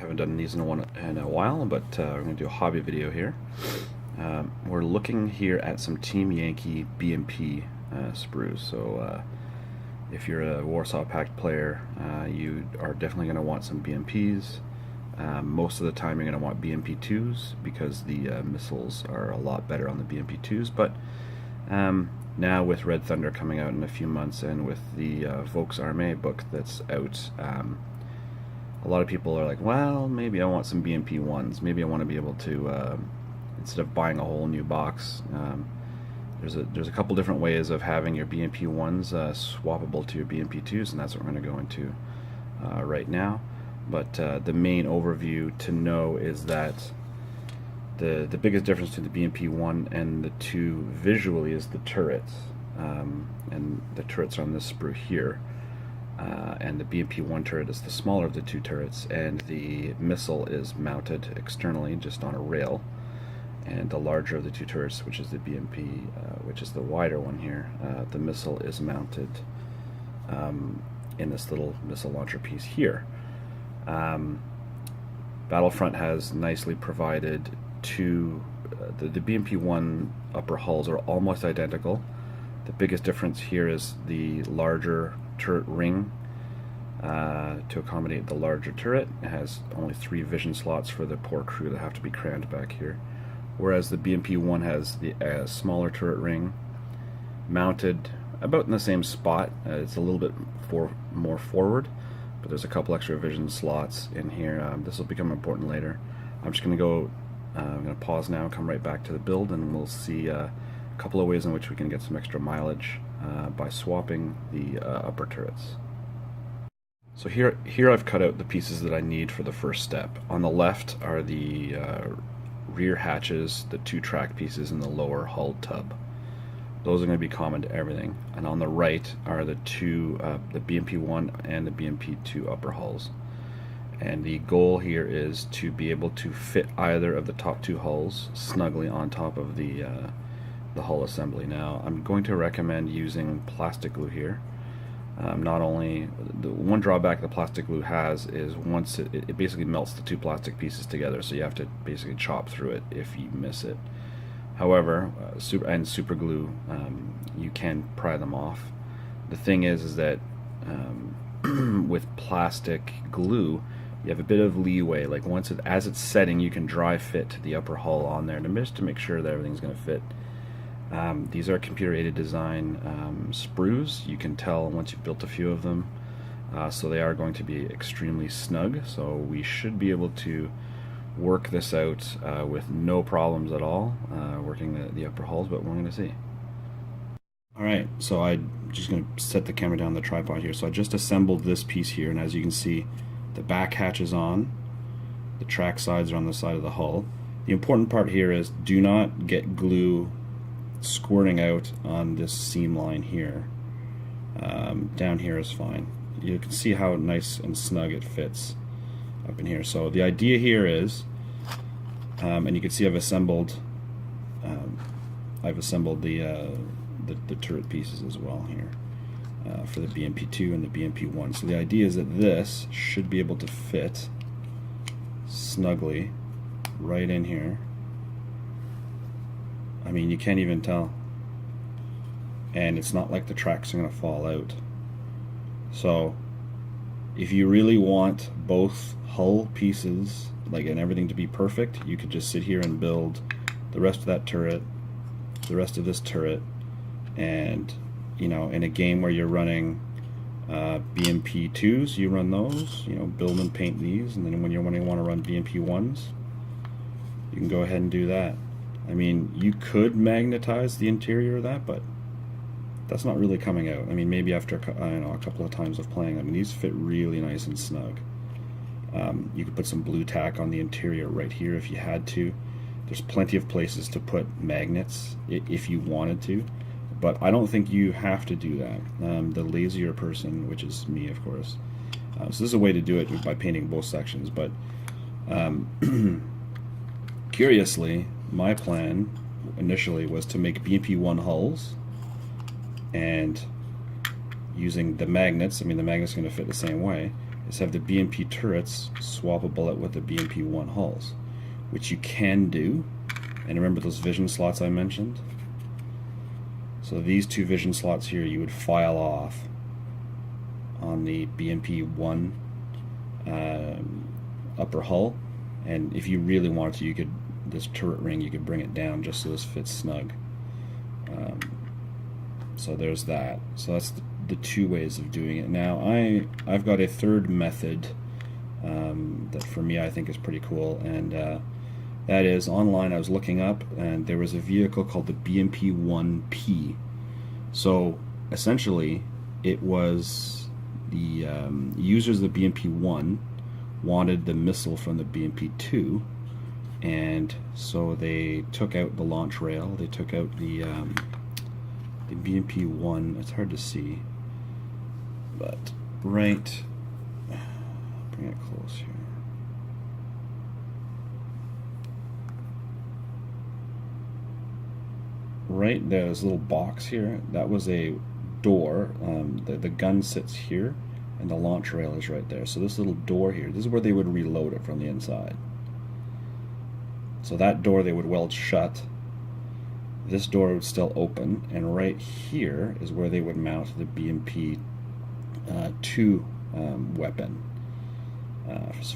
Haven't done these in a while, but we're going to do a hobby video here. We're looking here at some Team Yankee BMP sprues. So if you're a Warsaw Pact player, you are definitely going to want some BMPs. Most of the time you're going to want BMP2s because the missiles are a lot better on the BMP2s, but now with Red Thunder coming out in a few months and with the Volksarmee book that's out, a lot of people are like, well, maybe I want some BMP1s. Maybe I want to be able to, instead of buying a whole new box, there's a couple different ways of having your BMP1s swappable to your BMP2s, and that's what we're going to go into right now. But the main overview to know is that the biggest difference between the BMP1 and the 2 visually is the turrets, and the turrets are on this sprue here, and the BMP1 turret is the smaller of the 2 turrets, and the missile is mounted externally just on a rail, and the larger of the 2 turrets, which is the BMP, which is the wider one here, the missile is mounted in this little missile launcher piece here. Battlefront has nicely provided the BMP1 upper hulls are almost identical. The biggest difference here is the larger turret ring to accommodate the larger turret. It has only 3 vision slots for the poor crew that have to be crammed back here, whereas the BMP1 has the smaller turret ring mounted about in the same spot. It's a little bit more forward, but there's a couple extra vision slots in here. This will become important later. I'm just going to go I'm going to pause now and come right back to the build, and we'll see a couple of ways in which we can get some extra mileage by swapping the upper turrets. So here I've cut out the pieces that I need for the first step. On the left are the rear hatches, the 2 track pieces, and the lower hull tub. Those are going to be common to everything. And on the right are the BMP1 and the BMP2 upper hulls. And the goal here is to be able to fit either of the top 2 hulls snugly on top of the hull assembly. Now, I'm going to recommend using plastic glue here. Not only, the one drawback the plastic glue has is once it basically melts the 2 plastic pieces together, so you have to basically chop through it if you miss it. However, super glue, you can pry them off. The thing is that with plastic glue, you have a bit of leeway. Like as it's setting, you can dry fit the upper hull on there just to make sure that everything's going to fit. These are computer-aided design sprues. You can tell once you've built a few of them, so they are going to be extremely snug. So we should be able to work this out with no problems at all, working the upper hulls, but we're going to see. Alright, so I'm just going to set the camera down on the tripod here. So I just assembled this piece here, and as you can see, the back hatch is on, the track sides are on the side of the hull. The important part here is do not get glue squirting out on this seam line here. Down here is fine. You can see how nice and snug it fits up in here. So the idea here is, and you can see I've assembled the turret pieces as well here for the BMP2 and the BMP1. So the idea is that this should be able to fit snugly right in here. I mean, you can't even tell, and it's not like the tracks are going to fall out. So if you really want both hull pieces and everything to be perfect, you could just sit here and build the rest of that turret, the rest of this turret, and in a game where you're running BMP2s, you run those, build and paint these, and then when you want to run BMP1s, you can go ahead and do that. I mean, you could magnetize the interior of that, but that's not really coming out. I mean, maybe after a couple of times of playing. I mean, these fit really nice and snug. You could put some blue tack on the interior right here if you had to. There's plenty of places to put magnets if you wanted to, but I don't think you have to do that. The lazier person, which is me, of course. So this is a way to do it by painting both sections, but curiously, my plan initially was to make BMP1 hulls, and using the magnets, I mean the magnet's going to fit the same way, is have the BMP turrets swap a bullet with the BMP1 hulls, which you can do. And remember those vision slots I mentioned? So these two vision slots here you would file off on the BMP1 upper hull, and if you really wanted to, you could, this turret ring, you could bring it down just so this fits snug. So there's that. So that's the two ways of doing it. Now I've got a third method that for me I think is pretty cool, and that is online. I was looking up, and there was a vehicle called the BMP1P. So essentially, it was the users of the BMP1 wanted the missile from the BMP2, and so they took out the launch rail. They took out the BMP1. It's hard to see, but right. Bring it close here. Right there's a little box here. That was a door. The gun sits here, and the launch rail is right there. So this little door here, this is where they would reload it from the inside. So that door they would weld shut. This door would still open, and right here is where they would mount the BMP2 weapon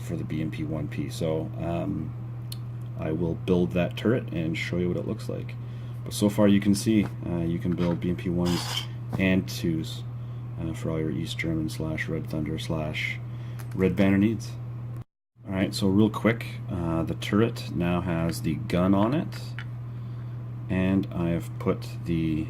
for the BMP1P. So I will build that turret and show you what it looks like. But so far you can see you can build BMP1s and 2s for all your East German / Red Thunder / Red Banner needs. Alright, so real quick, the turret now has the gun on it, and I have put the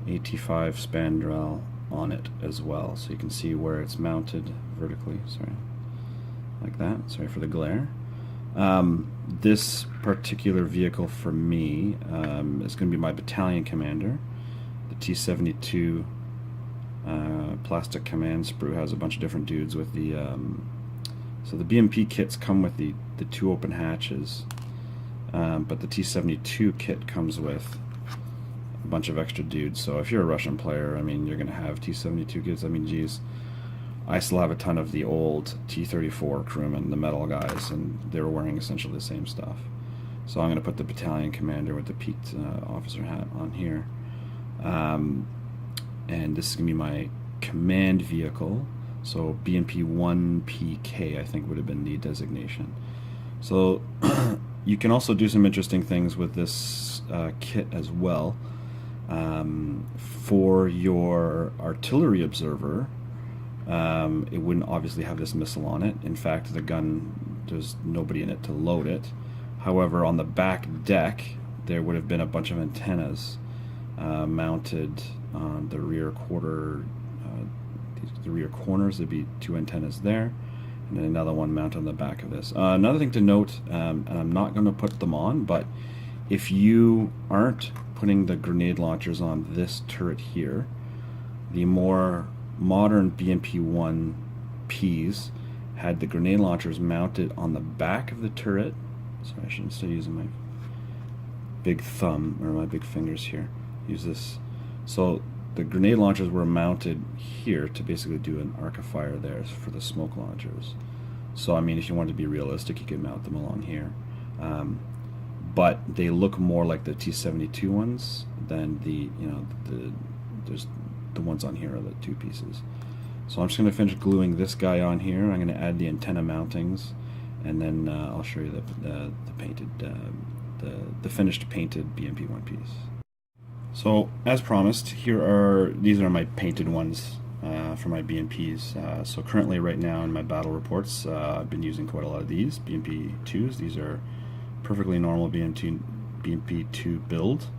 AT5 spandrel on it as well, so you can see where it's mounted vertically. Sorry, like that. Sorry for the glare. This particular vehicle for me is going to be my battalion commander. The T-72 plastic command sprue has a bunch of different dudes with the so the BMP kits come with the two open hatches, but the T-72 kit comes with a bunch of extra dudes. So if you're a Russian player, I mean, you're going to have T-72 kits. I mean, geez, I still have a ton of the old T-34 crewmen, the metal guys, and they were wearing essentially the same stuff. So I'm going to put the battalion commander with the peaked officer hat on here. And this is going to be my command vehicle. So BMP1PK, I think, would have been the designation. So you can also do some interesting things with this kit as well. For your artillery observer, it wouldn't obviously have this missile on it. In fact, the gun, there's nobody in it to load it. However, on the back deck, there would have been a bunch of antennas mounted on the rear quarter, the rear corners. There'd be two antennas there, and then another one mounted on the back of this. Another thing to note, and I'm not going to put them on, but if you aren't putting the grenade launchers on this turret here, the more modern BMP1Ps had the grenade launchers mounted on the back of the turret. Sorry, I shouldn't stay using my big thumb or my big fingers here. Use this. So the grenade launchers were mounted here to basically do an arc of fire there for the smoke launchers. So I mean, if you wanted to be realistic, you could mount them along here. But they look more like the T-72 ones than the, you know, there's the ones on here are the two pieces. So I'm just going to finish gluing this guy on here. I'm going to add the antenna mountings, and then I'll show you the painted, the finished painted BMP1 piece. So as promised, these are my painted ones for my BMPs. So currently, right now in my battle reports, I've been using quite a lot of these BMP2s. These are perfectly normal BMP2 build.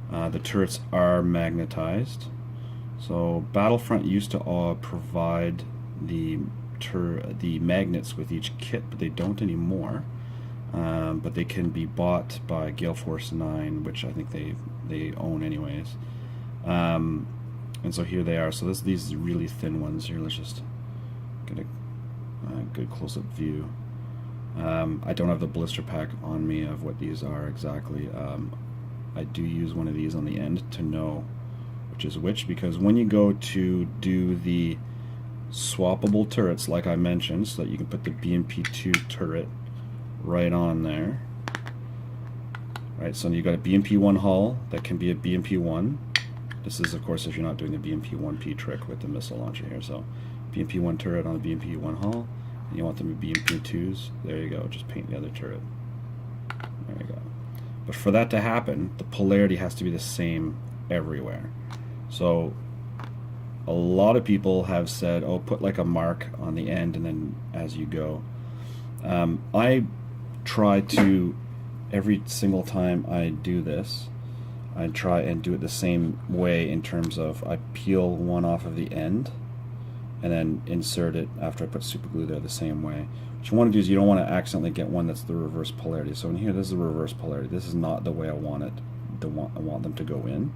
The turrets are magnetized. So Battlefront used to provide the magnets with each kit, but they don't anymore. But they can be bought by Gale Force 9, which I think they own anyways. And so here they are. So these really thin ones here. Let's just get a good close-up view. I don't have the blister pack on me of what these are exactly. I do use one of these on the end to know which is which, because when you go to do the swappable turrets like I mentioned, so that you can put the BMP2 turret right on there. Right, so you've got a BMP1 hull that can be a BMP1. This is, of course, if you're not doing the BMP1P trick with the missile launcher here. So BMP1 turret on the BMP1 hull, and you want them to be BMP2s. There you go, just paint the other turret. There you go. But for that to happen, the polarity has to be the same everywhere. So a lot of people have said, oh, put like a mark on the end and then as you go. I try to, every single time I do this, I try and do it the same way in terms of I peel one off of the end and then insert it after I put super glue there the same way. What you want to do is you don't want to accidentally get one that's the reverse polarity. So in here, this is the reverse polarity. This is not the way I want it. I want them to go in.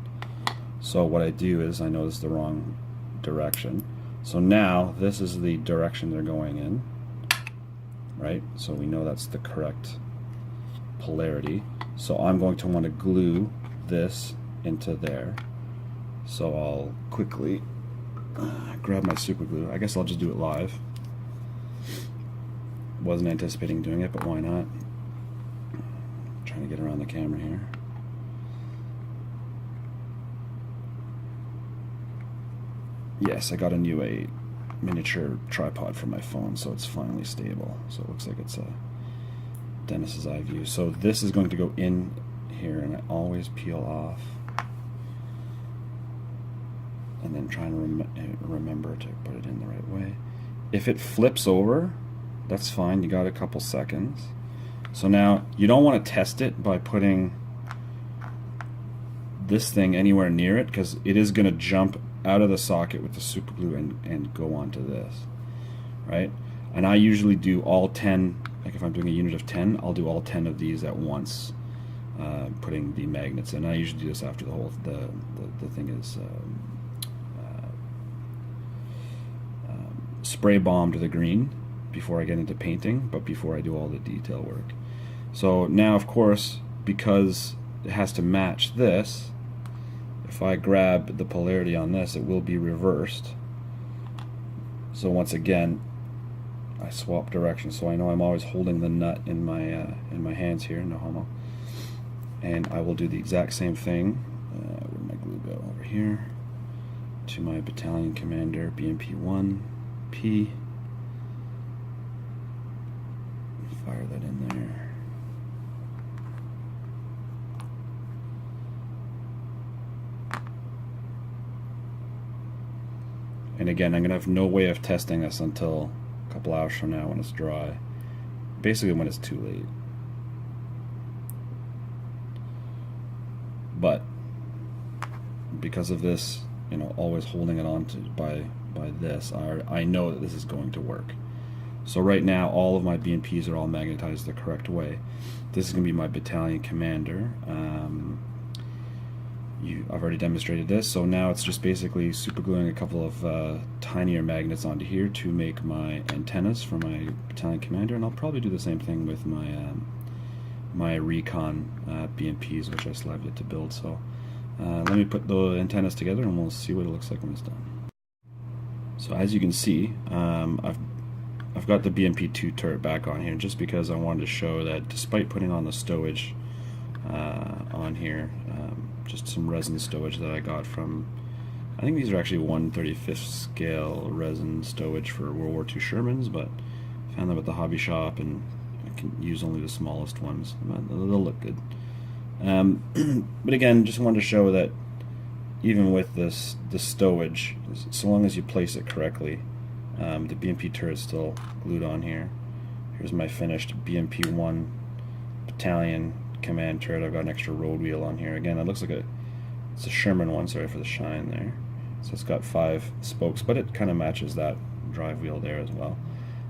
So what I do is I know this is the wrong direction. So now this is the direction they're going in, right? So we know that's the correct polarity. So I'm going to want to glue this into there. So I'll quickly grab my super glue. I guess I'll just do it live. Wasn't anticipating doing it, but why not? Trying to get around the camera here. Yes, I got a new miniature tripod for my phone, so it's finally stable. So it looks like it's a Dennis's eye view. So this is going to go in here, and I always peel off, and then try and remember to put it in the right way. If it flips over, that's fine. You got a couple seconds. So now you don't want to test it by putting this thing anywhere near it, because it is going to jump out of the socket with the super glue and go onto this, right? And I usually do all 10, like if I'm doing a unit of 10, I'll do all 10 of these at once, putting the magnets in. I usually do this after the whole the thing is spray bombed to the green before I get into painting, but before I do all the detail work. So now, of course, because it has to match this, if I grab the polarity on this, it will be reversed. So once again, I swap directions, so I know I'm always holding the nut in my hands here, no homo. And I will do the exact same thing. Where'd my glue go? Over here to my battalion commander, BMP1P. Fire that in there. And again, I'm going to have no way of testing this until a couple hours from now when it's dry. Basically when it's too late. But because of this, you know, always holding it on to by this, I know that this is going to work. So right now, all of my BMPs are all magnetized the correct way. This is going to be my battalion commander. I've already demonstrated this, so now it's just basically super gluing a couple of tinier magnets onto here to make my antennas for my battalion commander, and I'll probably do the same thing with my my recon BMPs, which I still have yet to build. So let me put the antennas together and we'll see what it looks like when it's done. So as you can see, I've got the BMP2 turret back on here just because I wanted to show that despite putting on the stowage on here, just some resin stowage that I got from, I think these are actually 1/35th scale resin stowage for World War II Shermans, but I found them at the hobby shop and I can use only the smallest ones. They'll look good. But again, just wanted to show that even with the stowage, so long as you place it correctly, the BMP turret is still glued on here. Here's my finished BMP1 battalion command turret. I've got an extra road wheel on here. Again, it looks like it's a Sherman one, sorry for the shine there. So it's got 5 spokes, but it kind of matches that drive wheel there as well.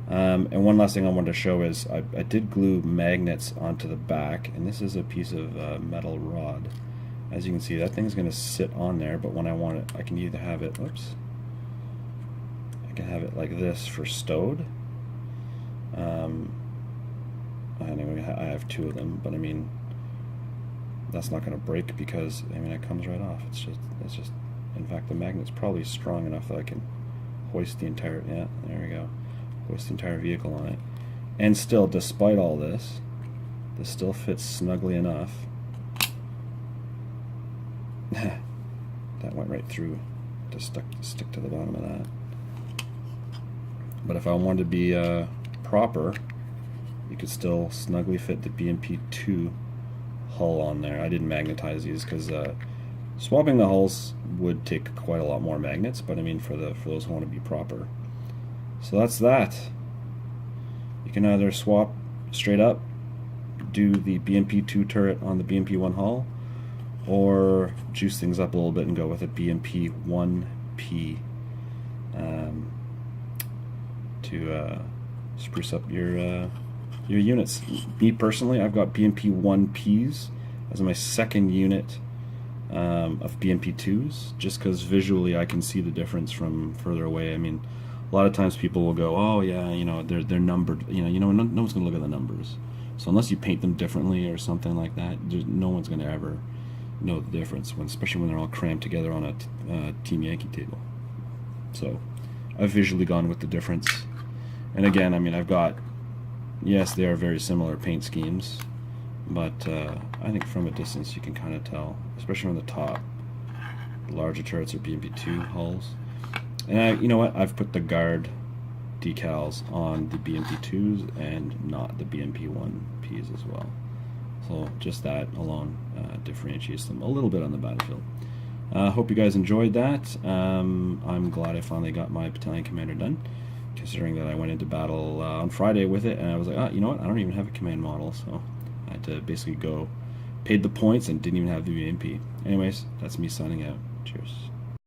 And one last thing I wanted to show is I did glue magnets onto the back, and this is a piece of metal rod. As you can see, that thing's going to sit on there, but when I want it, I can either have it, oops, I can have it like this for stowed. Anyway, I have 2 of them, but I mean, that's not going to break because, I mean, it comes right off. It's just, in fact, the magnet's probably strong enough that I can hoist the entire, yeah, there we go, hoist the entire vehicle on it. And still, despite all this still fits snugly enough. That went right through to stick to the bottom of that. But if I wanted to be proper, you could still snugly fit the BMP2 hull on there. I didn't magnetize these because swapping the hulls would take quite a lot more magnets, but I mean for those who want to be proper. So that's that. You can either swap straight up, do the BMP2 turret on the BMP1 hull, or juice things up a little bit and go with a BMP1P to spruce up your units. Me personally, I've got BMP1Ps as my second unit of BMP2s, just because visually I can see the difference from further away. I mean, a lot of times people will go, oh yeah, you know, they're numbered. No one's going to look at the numbers. So unless you paint them differently or something like that, no one's going to ever know the difference, especially when they're all crammed together on a Team Yankee table. So I've visually gone with the difference. And again, I mean, I've got, yes, they are very similar paint schemes, but I think from a distance you can kind of tell, especially on the top. The larger turrets are BMP2 hulls. And you know what? I've put the guard decals on the BMP2s and not the BMP1Ps as well. So just that alone differentiates them a little bit on the battlefield. Hope you guys enjoyed that. I'm glad I finally got my battalion commander done, considering that I went into battle on Friday with it, and I was like, oh, you know what? I don't even have a command model, so I had to basically paid the points and didn't even have the BMP. Anyways, that's me signing out. Cheers.